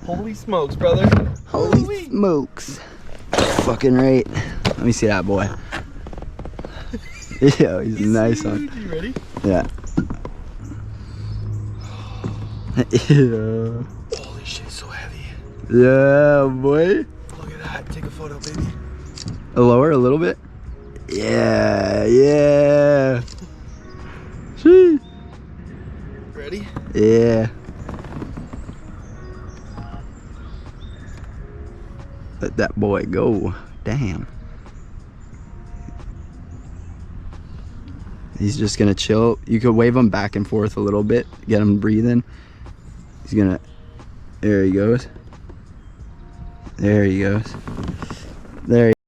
Holy smokes, brother. Holy smokes. Fucking right. Let me see that boy. Yo, he's a nice one. You ready? Yeah. Yeah. Holy shit, so heavy. Yeah, boy. Look at that. Take a photo, baby. Lower a little bit. Yeah, yeah. Sheesh. Ready? Yeah. Let that boy go. Damn. He's just gonna chill. You could wave him back and forth a little bit, get him breathing. He's gonna, there he goes. There he goes. There he